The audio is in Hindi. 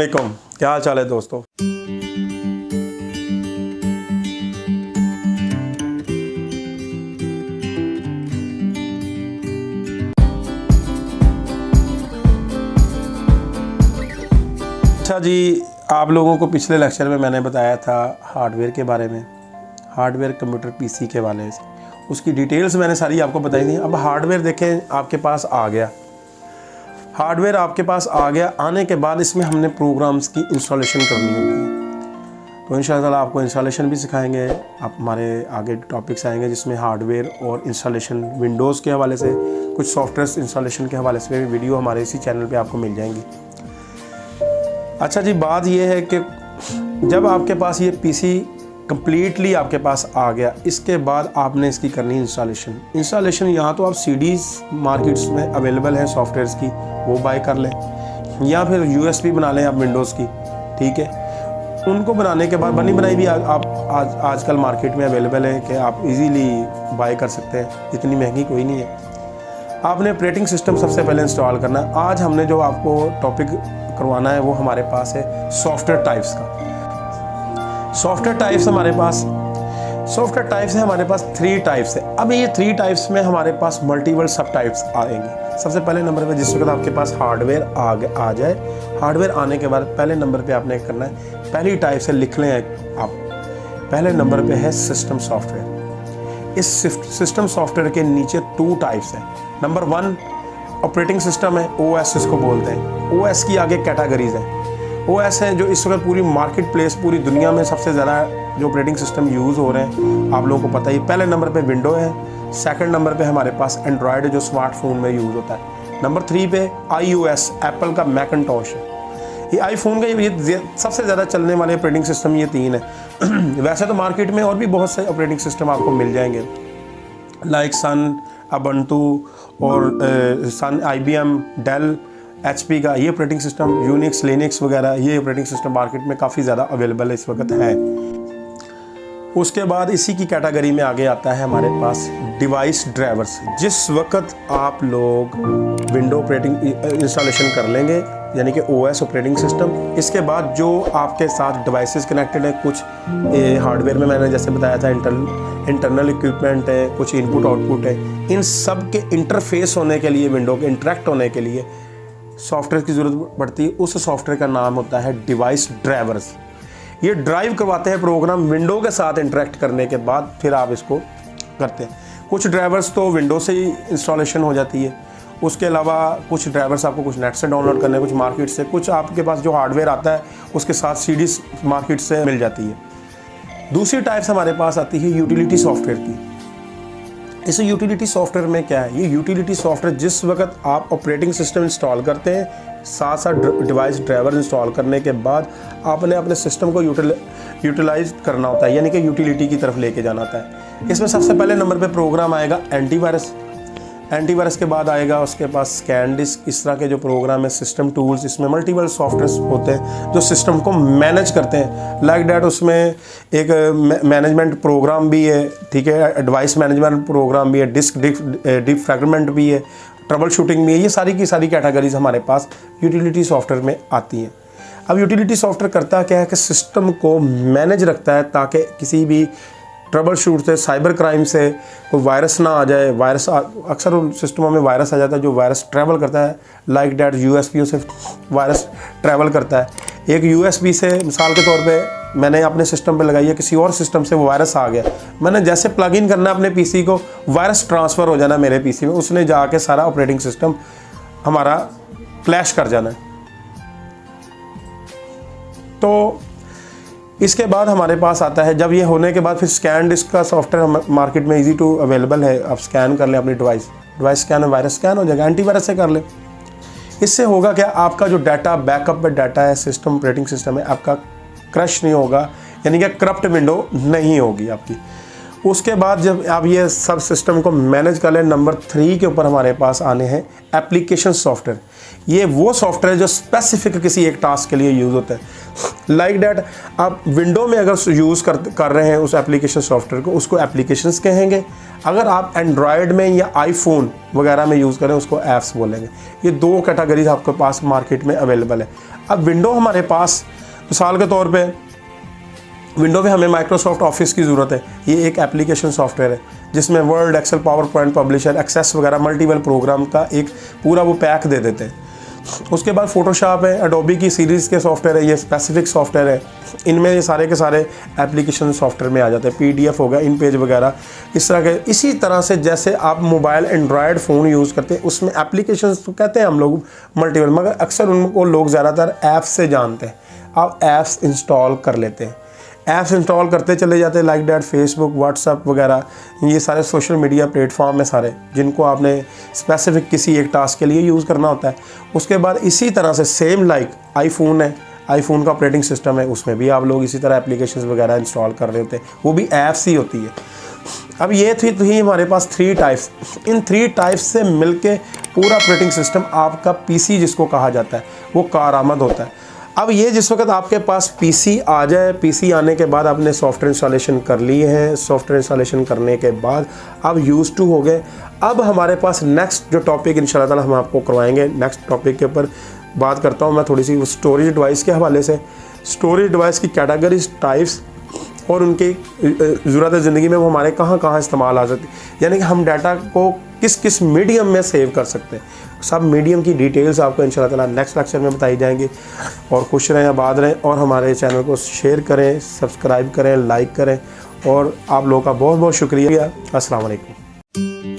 वालेकुम, क्या हाल चाल है दोस्तों। अच्छा जी, आप लोगों को पिछले लेक्चर में मैंने बताया था हार्डवेयर के बारे में, हार्डवेयर कंप्यूटर पीसी के वाले से उसकी डिटेल्स मैंने सारी आपको बताई थी। अब हार्डवेयर देखें आपके पास आ गया, हार्डवेयर आपके पास आ गया। आने के बाद इसमें हमने प्रोग्राम्स की इंस्टॉलेशन करनी होती है। तो इंशाअल्लाह आपको इंस्टॉलेशन भी सिखाएंगे। आप हमारे आगे टॉपिक्स आएंगे जिसमें हार्डवेयर और इंस्टॉलेशन, विंडोज़ के हवाले से, कुछ सॉफ्टवेयर इंस्टॉलेशन के हवाले से भी वीडियो हमारे इसी चैनल पे आपको मिल जाएंगी। अच्छा जी, बात ये है कि जब आपके पास ये पीसी कम्प्लीटली आपके पास आ गया, इसके बाद आपने इसकी करनी इंस्टॉलेशन। यहाँ तो आप सीडीज़ मार्केट्स में अवेलेबल हैं सॉफ्टवेयर्स की, वो बाय कर लें, या फिर यूएसबी बना लें आप विंडोज़ की, ठीक है। उनको बनाने के बाद बनी बनाई भी आप आजकल मार्केट में अवेलेबल है कि आप इजीली बाय कर सकते हैं, इतनी महंगी कोई नहीं है। आपने ऑपरेटिंग सिस्टम सबसे पहले इंस्टॉल करना है। आज हमने जो आपको टॉपिक करवाना है वो हमारे पास है सॉफ्टवेयर टाइप्स का। सॉफ्टवेयर टाइप्स है हमारे पास 3 टाइप्स है। अब ये 3 टाइप्स में हमारे पास मल्टीपल सब टाइप्स आएंगे। सबसे पहले नंबर पे जिस वक्त आपके पास हार्डवेयर आ जाए, हार्डवेयर आने के बाद पहले नंबर पे आपने करना है, पहली टाइप से लिख लें आप, पहले नंबर पे है सिस्टम सॉफ्टवेयर। इस सिस्टम सॉफ्टवेयर के नीचे 2 टाइप्स हैं। नंबर 1 ऑपरेटिंग सिस्टम है, ओएस इसको बोलते हैं। ओएस की आगे कैटेगरीज हैं। ओएस है जो इस वक्त पूरी मार्केट प्लेस, पूरी दुनिया में सबसे ज़्यादा जो ऑपरेटिंग सिस्टम यूज़ हो रहे हैं, आप लोगों को पता ही। पहले नंबर पे विंडो है, सेकंड नंबर पे हमारे पास एंड्रॉयड जो स्मार्टफोन में यूज़ होता है। नंबर 3 पे iOS, एप्पल का मैकिन्टॉश है। ये आईफोन का ये सबसे ज़्यादा चलने वाले ऑपरेटिंग सिस्टम ये 3 है। वैसे तो मार्केट में और भी बहुत से ऑपरेटिंग सिस्टम आपको मिल जाएंगे, लाइक सन, अबंटू और सन, IBM, डेल, HP का ये ऑपरेटिंग सिस्टम, यूनिक्स, लिनक्स वगैरह, ये ऑपरेटिंग सिस्टम मार्केट में काफ़ी ज़्यादा अवेलेबल इस वक्त है। उसके बाद इसी की कैटेगरी में आगे आता है हमारे पास डिवाइस ड्राइवर्स। जिस वक्त आप लोग विंडो ऑपरेटिंग इंस्टॉलेशन कर लेंगे, यानी कि OS ऑपरेटिंग सिस्टम, इसके बाद जो आपके साथ डिवाइसेस कनेक्टेड है, कुछ हार्डवेयर में मैंने जैसे बताया था इंटरनल इक्विपमेंट है, कुछ इनपुट आउटपुट है, इन सब के इंटरफेस होने के लिए, विंडो के इंटरेक्ट होने के लिए सॉफ्टवेयर की ज़रूरत पड़ती है। उस सॉफ्टवेयर का नाम होता है डिवाइस ड्राइवर्स। ये ड्राइव करवाते हैं प्रोग्राम विंडो के साथ इंटरेक्ट करने के बाद, फिर आप इसको करते हैं। कुछ ड्राइवर्स तो विंडो से ही इंस्टॉलेशन हो जाती है। उसके अलावा कुछ ड्राइवर्स आपको कुछ नेट से डाउनलोड करने, कुछ मार्केट से, कुछ आपके पास जो हार्डवेयर आता है उसके साथ सीडीज मार्केट से मिल जाती है। दूसरी टाइप्स हमारे पास आती है यूटिलिटी सॉफ्टवेयर की। इस यूटिलिटी सॉफ्टवेयर में क्या है, ये यूटिलिटी सॉफ्टवेयर जिस वक्त आप ऑपरेटिंग सिस्टम इंस्टॉल करते हैं, साथ साथ डिवाइस ड्राइवर इंस्टॉल करने के बाद आपने अपने सिस्टम को यूटिलाइज करना होता है, यानी कि यूटिलिटी की तरफ लेके जाना होता है। इसमें सबसे पहले नंबर पे प्रोग्राम आएगा एंटीवायरस के बाद आएगा उसके पास स्कैन डिस्क। इस तरह के जो प्रोग्राम है, सिस्टम टूल्स, इसमें मल्टीपल सॉफ्टवेयर होते हैं जो सिस्टम को मैनेज करते हैं। लाइक डैट उसमें एक मैनेजमेंट प्रोग्राम भी है, ठीक है, डिवाइस मैनेजमेंट प्रोग्राम भी है, डिस्क डिफ्रैगमेंट भी है, ट्रबल शूटिंग भी है। ये सारी की सारी कैटेगरीज हमारे पास यूटिलिटी सॉफ्टवेयर में आती हैं। अब यूटिलिटी सॉफ्टवेयर करता क्या है कि सिस्टम को मैनेज रखता है ताकि किसी भी ट्रबल शूट से, साइबर क्राइम से कोई वायरस ना आ जाए। वायरस अक्सर सिस्टमों में वायरस आ जाता है जो वायरस ट्रैवल करता है, लाइक डैट USB से वायरस ट्रैवल करता है। एक USB से मिसाल के तौर पे मैंने अपने सिस्टम पे लगाई है, किसी और सिस्टम से वो वायरस आ गया, मैंने जैसे प्लग इन करना अपने PC को, वायरस ट्रांसफ़र हो जाना मेरे PC में, उसने जाके सारा ऑपरेटिंग सिस्टम हमारा क्लैश कर जाना है। तो इसके बाद हमारे पास आता है, जब ये होने के बाद फिर स्कैन डिस्क का सॉफ्टवेयर मार्केट में इजी टू अवेलेबल है। आप स्कैन कर लें अपनी डिवाइस स्कैन, वायरस स्कैन हो जाएगा, एंटीवायरस से कर लें। इससे होगा क्या, आपका जो डाटा बैकअप में डाटा है, सिस्टम ऑपरेटिंग सिस्टम है, आपका क्रश नहीं होगा, यानी कि करप्ट विंडो नहीं होगी आपकी। उसके बाद जब आप ये सब सिस्टम को मैनेज कर लें, नंबर 3 के ऊपर हमारे पास आने हैं एप्लीकेशन सॉफ्टवेयर। ये वो सॉफ्टवेयर जो स्पेसिफिक किसी एक टास्क के लिए यूज़ होता है। लाइक दैट आप विंडो में अगर यूज़ कर रहे हैं उस एप्लीकेशन सॉफ्टवेयर को, उसको एप्लीकेशंस कहेंगे। अगर आप एंड्रॉयड में या आईफोन वगैरह में यूज़ करें उसको ऐप्स बोलेंगे। ये दो कैटेगरीज आपके पास मार्केट में अवेलेबल है। अब विंडो हमारे पास मिसाल के तौर पे विंडो पे हमें माइक्रोसॉफ्ट ऑफिस की ज़रूरत है। ये एक एप्लीकेशन सॉफ्टवेयर है जिसमें word, excel, power point, publisher, access वगैरह मल्टीपल प्रोग्राम का एक पूरा वो पैक दे देते हैं। उसके बाद फोटोशॉप है, एडोबी की सीरीज़ के सॉफ्टवेयर है, ये स्पेसिफिक सॉफ्टवेयर है। इनमें ये सारे के सारे एप्लीकेशन सॉफ्टवेयर में आ जाते हैं। पीडीएफ हो गया, इन पेज वगैरह इस तरह के। इसी तरह से जैसे आप मोबाइल एंड्रॉयड फ़ोन यूज़ करते हैं उसमें एप्लीकेशन तो कहते हैं हम लोग मल्टीपल, मगर अक्सर उनको लोग ज़्यादातर ऐप्स से जानते हैं। आप ऐप्स इंस्टॉल कर लेते हैं, ऐप्स इंस्टॉल करते चले जाते हैं लाइक डैट फेसबुक, व्हाट्सअप वगैरह, ये सारे सोशल मीडिया प्लेटफॉर्म है सारे जिनको आपने स्पेसिफिक किसी एक टास्क के लिए यूज़ करना होता है। उसके बाद इसी तरह से सेम लाइक आईफोन है, आईफोन का ऑपरेटिंग सिस्टम है, उसमें भी आप लोग इसी तरह एप्लीकेशंस वगैरह इंस्टॉल कर रहे होते हैं, वो भी ऐप्स ही होती है। अब ये थी हमारे पास 3 टाइप्स। इन 3 टाइप्स से मिलके पूरा ऑपरेटिंग सिस्टम आपका पीसी जिसको कहा जाता है वो कारआमद होता है। अब ये जिस वक्त आपके पास पीसी आ जाए, पीसी आने के बाद आपने सॉफ्टवेयर इंस्टॉलेशन कर लिए हैं, सॉफ्टवेयर इंस्टॉलेशन करने के बाद अब यूज़ टू हो गए। अब हमारे पास नेक्स्ट जो टॉपिक इंशाल्लाह ताला हम आपको करवाएंगे, नेक्स्ट टॉपिक के ऊपर बात करता हूँ मैं थोड़ी सी स्टोरेज डिवाइस के हवाले से। स्टोरेज डिवाइस की कैटेगरीज, टाइप्स और उनकी ज़रूरत ज़िंदगी में वो हमारे कहाँ कहाँ इस्तेमाल आ सकती है, यानी कि हम डाटा को किस किस मीडियम में सेव कर सकते हैं। सब मीडियम की डिटेल्स आपको इंशाल्लाह ताला नेक्स्ट लेक्चर में बताई जाएंगी। और खुश रहें, आबाद रहें और हमारे चैनल को शेयर करें, सब्सक्राइब करें, लाइक करें। और आप लोगों का बहुत बहुत शुक्रिया। अस्सलाम वालेकुम।